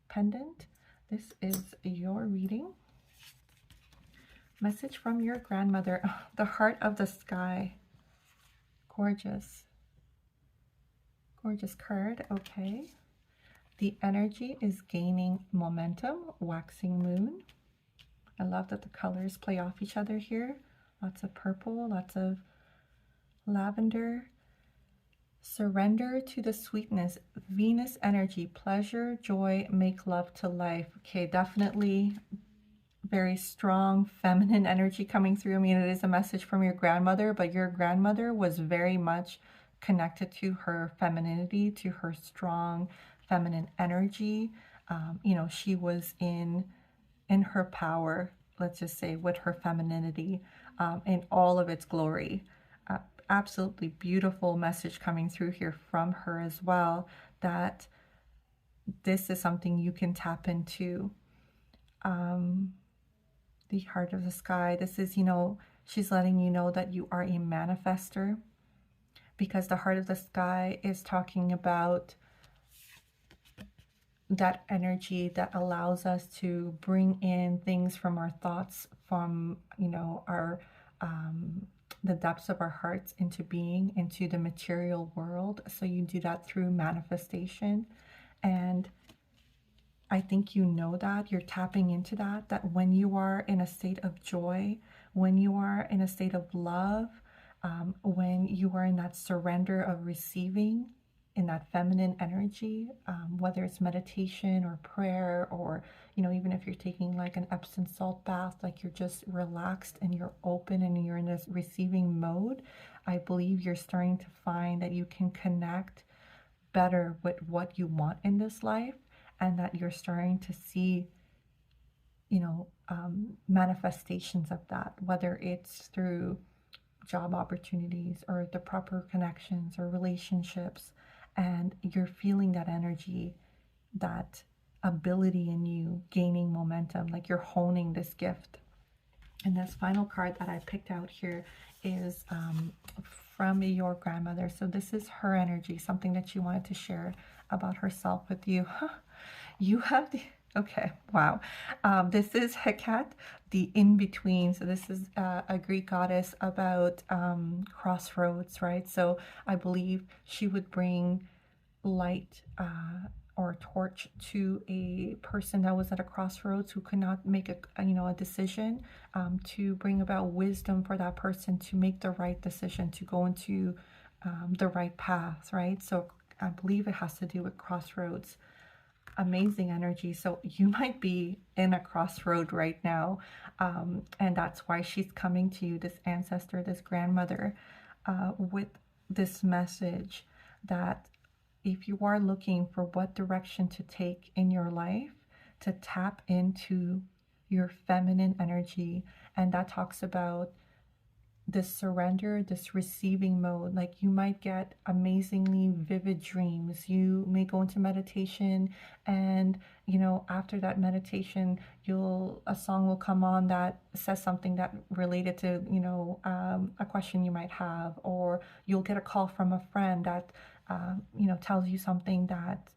pendant, this is your reading. Message from your grandmother. Oh, the heart of the sky. Gorgeous. Gorgeous card. Okay. The energy is gaining momentum. Waxing moon. I love that the colors play off each other here. Lots of purple, lots of lavender. Surrender to the sweetness. Venus energy. Pleasure, joy, make love to life. Okay, definitely very strong feminine energy coming through. I mean, it is a message from your grandmother, but your grandmother was very much connected to her femininity, to her strong feminine energy. You know, she was in her power, let's just say, with her femininity in all of its glory. Absolutely beautiful message coming through here from her as well, that this is something you can tap into. The heart of the sky, this is, you know, she's letting you know that you are a manifester, because the heart of the sky is talking about that energy that allows us to bring in things from our thoughts, from, you know, our the depths of our hearts into being, into the material world. So you do that through manifestation. And I think you know that you're tapping into that, that when you are in a state of joy, when you are in a state of love, when you are in that surrender of receiving, in that feminine energy, whether it's meditation or prayer, or, you know, even if you're taking like an Epsom salt bath, like you're just relaxed and you're open and you're in this receiving mode, I believe you're starting to find that you can connect better with what you want in this life, and that you're starting to see, you know, manifestations of that, whether it's through job opportunities or the proper connections or relationships, and you're feeling that energy, that ability in you gaining momentum, like you're honing this gift. And this final card that I picked out here is from your grandmother. So this is her energy, something that she wanted to share about herself with you. You have the, okay, wow. This is Hecate, the in-between. So this is a Greek goddess about crossroads, right? So I believe she would bring light or a torch to a person that was at a crossroads, who could not make a decision, to bring about wisdom for that person to make the right decision, to go into the right path, right? So I believe it has to do with crossroads. Amazing energy. So you might be in a crossroad right now, and that's why she's coming to you, this ancestor, this grandmother, with this message that if you are looking for what direction to take in your life, to tap into your feminine energy. And that talks about this surrender, this receiving mode. Like you might get amazingly vivid dreams. You may go into meditation, and you know, after that meditation, a song will come on that says something that related to, you know, a question you might have, or you'll get a call from a friend that you know, tells you something that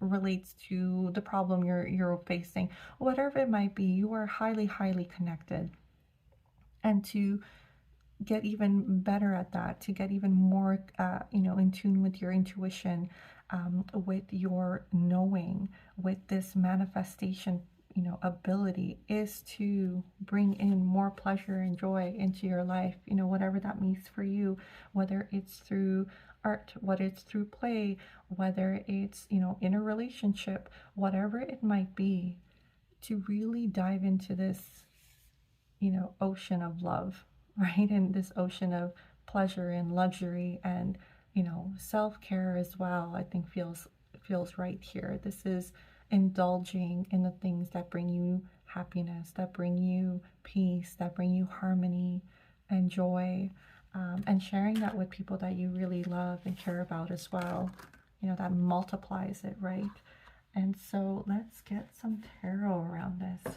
relates to the problem you're facing. Whatever it might be, you are highly connected. and to get even better at that, to get even more, in tune with your intuition, with your knowing, with this manifestation, ability, is to bring in more pleasure and joy into your life, whatever that means for you, whether it's through art, whether it's through play, whether it's, in a relationship, whatever it might be, to really dive into this, ocean of love, right? And this ocean of pleasure and luxury and, self-care as well, I think feels right here. This is indulging in the things that bring you happiness, that bring you peace, that bring you harmony and joy, and sharing that with people that you really love and care about as well. That multiplies it, right? And so let's get some tarot around this.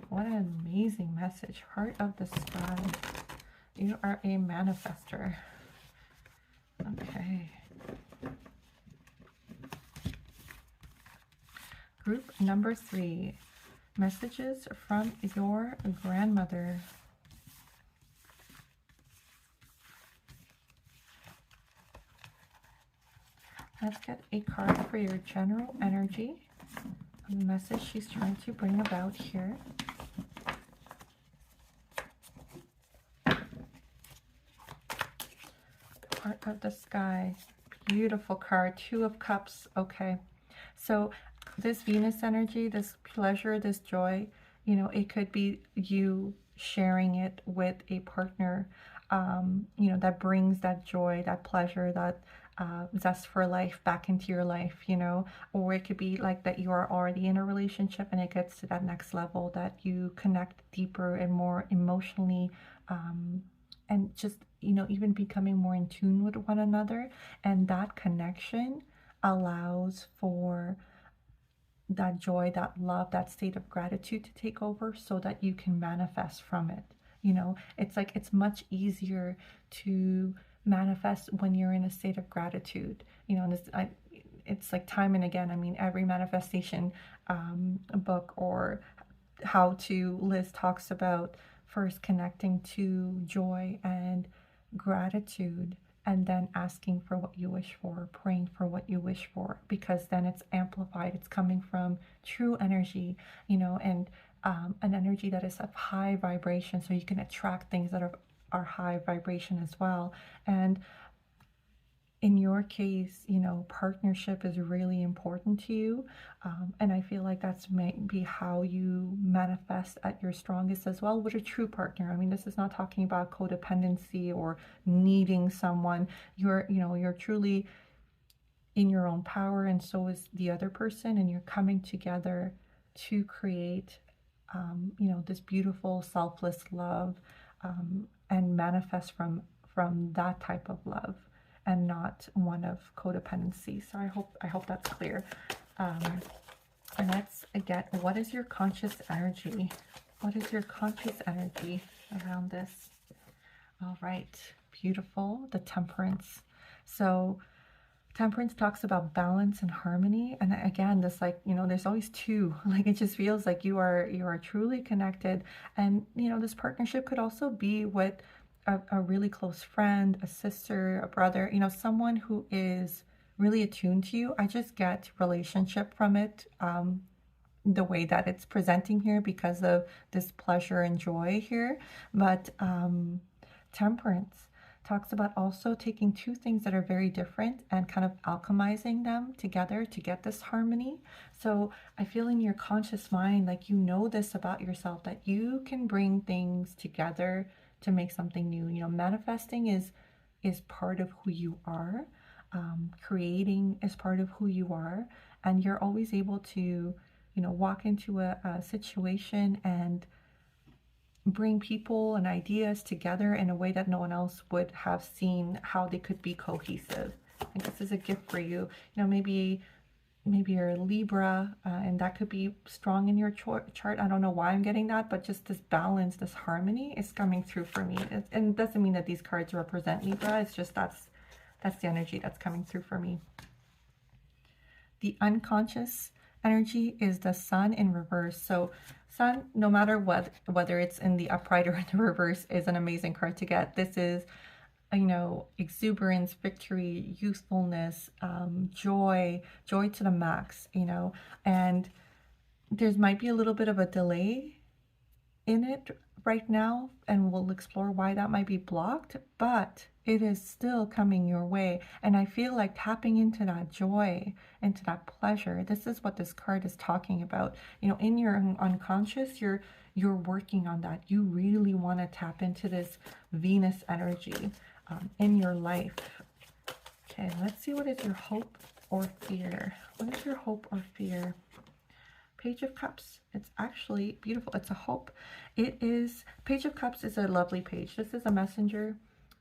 What an amazing message. Heart of the Sky. You are a manifester. Okay. Group number 3. Messages from your grandmother. Let's get a card for your general energy. The message she's trying to bring about here. Heart of the Sky. Beautiful card. 2 of Cups. Okay. So this Venus energy, this pleasure, this joy, it could be you sharing it with a partner, that brings that joy, that pleasure, that zest for life back into your life, or it could be like that you are already in a relationship and it gets to that next level, that you connect deeper and more emotionally, and just, even becoming more in tune with one another. And that connection allows for that joy, that love, that state of gratitude to take over so that you can manifest from it. It's like it's much easier to manifest when you're in a state of gratitude. And it's like time and again, I mean, every manifestation book or how-to list talks about first connecting to joy and gratitude, and then asking for what you wish for, praying for what you wish for, because then it's amplified. It's coming from true energy, and an energy that is of high vibration, so you can attract things that are high vibration as well. And in your case, partnership is really important to you. And I feel like that's maybe how you manifest at your strongest as well with a true partner. I mean, this is not talking about codependency or needing someone. You're truly in your own power, and so is the other person, and you're coming together to create, this beautiful selfless love, and manifest from that type of love, and not one of codependency. So I hope that's clear. And let's get, what is your conscious energy? What is your conscious energy around this? All right, beautiful. The Temperance. So Temperance talks about balance and harmony. And again, this, there's always 2. Like, it just feels like you are truly connected. And, this partnership could also be with a really close friend, a sister, a brother, someone who is really attuned to you. I just get relationship from it, the way that it's presenting here, because of this pleasure and joy here. But Temperance talks about also taking 2 things that are very different and kind of alchemizing them together to get this harmony. So I feel in your conscious mind, like, this about yourself, that you can bring things together to make something new. Manifesting is part of who you are. Creating is part of who you are. And you're always able to, walk into a situation and bring people and ideas together in a way that no one else would have seen how they could be cohesive. I think this is a gift for you. Maybe you're a Libra, and that could be strong in your chart. I don't know why I'm getting that, but just this balance, this harmony is coming through for me. And it doesn't mean that these cards represent Libra. It's just that's the energy that's coming through for me. The unconscious energy is the Sun in reverse. So Sun, no matter what, whether it's in the upright or in the reverse, is an amazing card to get. This is, you know, exuberance, victory, youthfulness, joy to the max, you know, and there's might be a little bit of a delay in it right now, and we'll explore why that might be blocked, but it is still coming your way. And I feel like tapping into that joy, into that pleasure, this is what this card is talking about. You know, in your unconscious, you're working on that. You really want to tap into this Venus energy in your life. Okay, let's see, what is your hope or fear? What is your hope or fear? Page of Cups. It's actually beautiful. It's a hope. It is, Page of Cups is a lovely page. This is a messenger.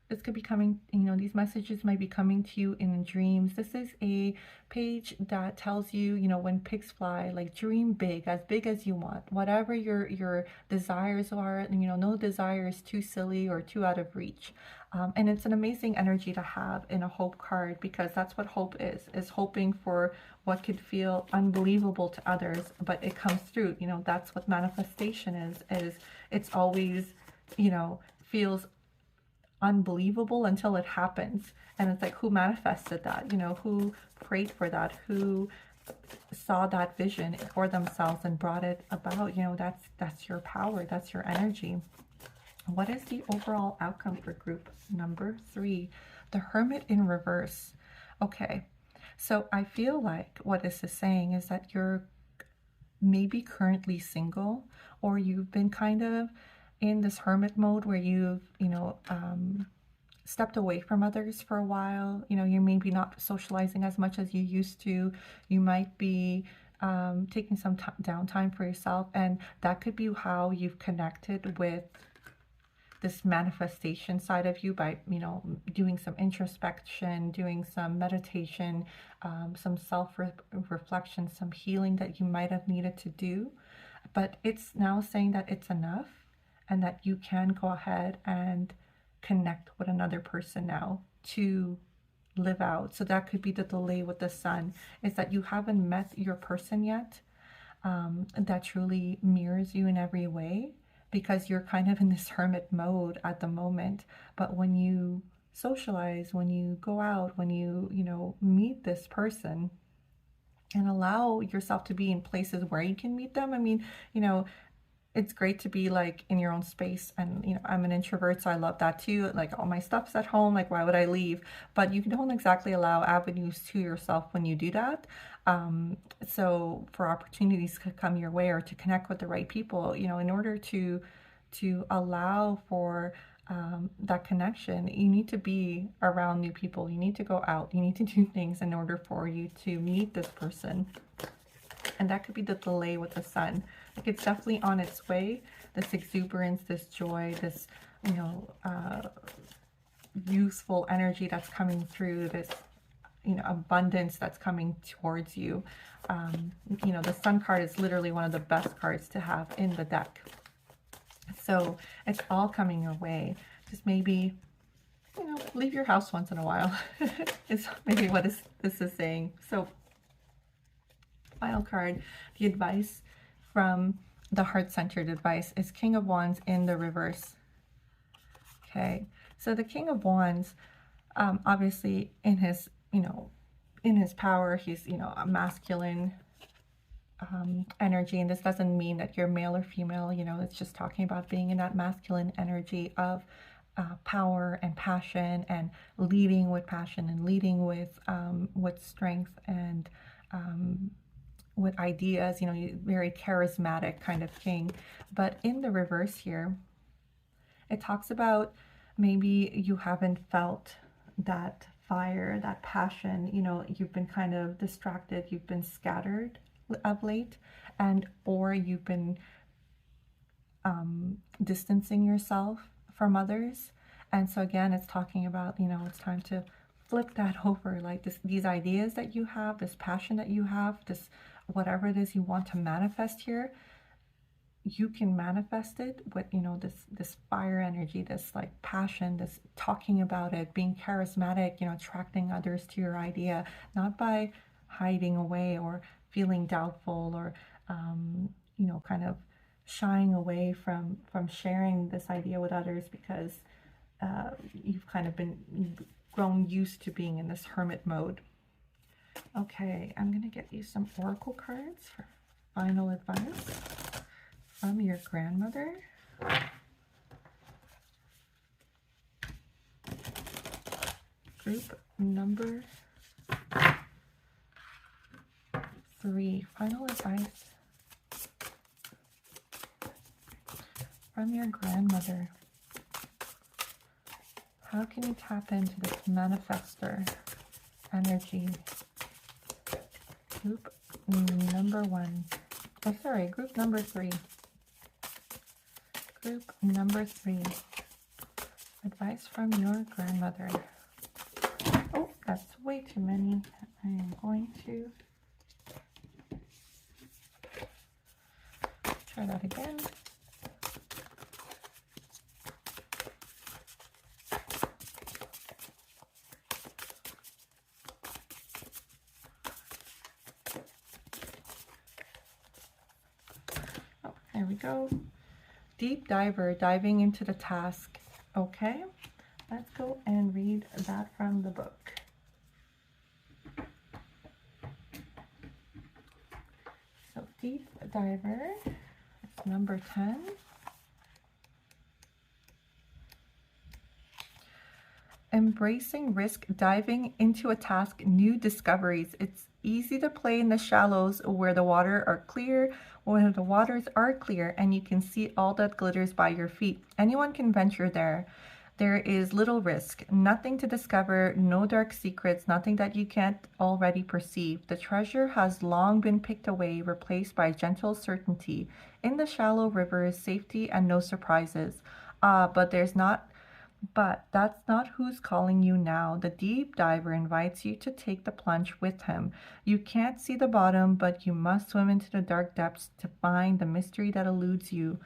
This could be coming, you know, these messages might be coming to you in dreams. This is a page that tells you, you know, when pigs fly, like dream big as you want. Whatever your desires are, you know, no desire is too silly or too out of reach. And it's an amazing energy to have in a hope card, because that's what hope is hoping for what could feel unbelievable to others, but it comes through. You know, that's what manifestation is it's always, you know, feels unbelievable until it happens. And it's like, who manifested that? You know, who prayed for that? Who saw that vision for themselves and brought it about? You know, that's your power, that's your energy. What is the overall outcome for group number 3? The Hermit in reverse. Okay, so I feel like what this is saying is that you're maybe currently single, or you've been kind of in this hermit mode where you've, you know, stepped away from others for a while. You know, you're maybe not socializing as much as you used to. You might be taking some downtime for yourself, and that could be how you've connected with this manifestation side of you by, you know, doing some introspection, doing some meditation, some self-reflection, some healing that you might have needed to do. But it's now saying that it's enough, and that you can go ahead and connect with another person now to live out. So that could be the delay with the Sun, is that you haven't met your person yet that truly mirrors you in every way, because you're kind of in this hermit mode at the moment. But when you socialize, when you go out, when you know, meet this person and allow yourself to be in places where you can meet them. I mean, you know, it's great to be like in your own space, and you know, I'm an introvert, so I love that too. Like, all my stuff's at home, like why would I leave? But you don't exactly allow avenues to yourself when you do that. So for opportunities to come your way, or to connect with the right people, you know, in order to allow for that connection, you need to be around new people. You need to go out, you need to do things in order for you to meet this person. And that could be the delay with the Sun. Like, it's definitely on its way. This exuberance, this joy, this, you know, youthful energy that's coming through, this, you know, abundance that's coming towards you. You know, the Sun card is literally one of the best cards to have in the deck. So it's all coming your way. Just maybe, you know, leave your house once in a while is maybe what this is saying. So final card, the advice from the heart-centered advice, is King of Wands in the reverse. Okay, so the King of Wands, obviously in his, you know, in his power, he's, you know, a masculine energy, and this doesn't mean that you're male or female, you know, it's just talking about being in that masculine energy of power and passion, and leading with passion, and leading with strength, and with ideas, you know, very charismatic kind of king. But in the reverse here, it talks about maybe you haven't felt that fire, that passion, you know, you've been kind of distracted, you've been scattered of late, and or you've been distancing yourself from others. And so again, it's talking about, you know, it's time to flip that over, like these ideas that you have, this passion that you have, this whatever it is you want to manifest here, you can manifest it with, you know, this fire energy, this like passion, this talking about it, being charismatic, you know, attracting others to your idea, not by hiding away or feeling doubtful, or you know, kind of shying away from sharing this idea with others because you've kind of grown used to being in this hermit mode. Okay, I'm going to get you some oracle cards for final advice from your grandmother. Group number 3, final advice from your grandmother. How can you tap into this manifestor energy? Group number 1. Oh, sorry, group number 3. Group number 3. Advice from your grandmother. Oh, that's way too many. I am going to try that again. Oh, there we go. Deep diver, diving into the task. Okay, let's go and read that from the book. So deep diver, it's number 10. Embracing risk, diving into a task, new discoveries. It's easy to play in the shallows where the waters are clear, and you can see all that glitters by your feet. Anyone can venture there. There is little risk, nothing to discover, no dark secrets, nothing that you can't already perceive. The treasure has long been picked away, replaced by gentle certainty. In the shallow rivers, safety and no surprises. But that's not who's calling you now. The deep diver invites you to take the plunge with him. You can't see the bottom, but you must swim into the dark depths to find the mystery that eludes you.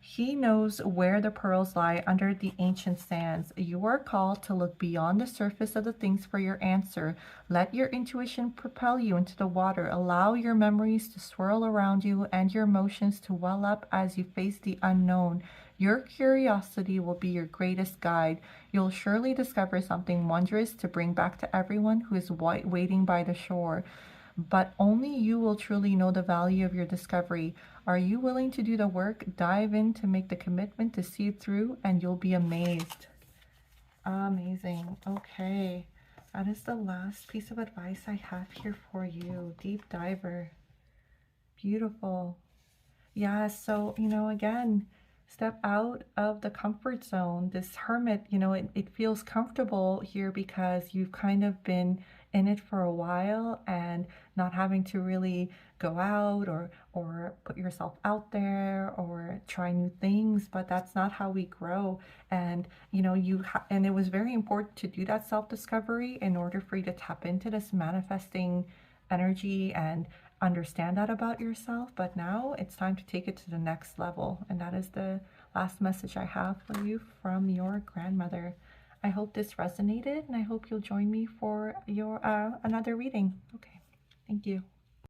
He knows where the pearls lie under the ancient sands. You are called to look beyond the surface of the things for your answer. Let your intuition propel you into the water. Allow your memories to swirl around you and your emotions to well up as you face the unknown. Your curiosity will be your greatest guide. You'll surely discover something wondrous to bring back to everyone who is waiting by the shore. But only you will truly know the value of your discovery. Are you willing to do the work? Dive in to make the commitment to see it through, and you'll be amazed. Amazing. Okay, that is the last piece of advice I have here for you. Deep diver. Beautiful. Yeah, so, again, step out of the comfort zone. This hermit, it feels comfortable here because you've kind of been in it for a while and not having to really go out or put yourself out there or try new things, but that's not how we grow. And and it was very important to do that self-discovery in order for you to tap into this manifesting energy and understand that about yourself. But now it's time to take it to the next level, and that is the last message I have for you from your grandmother. I hope this resonated, and I hope you'll join me for your another reading. Okay, thank you.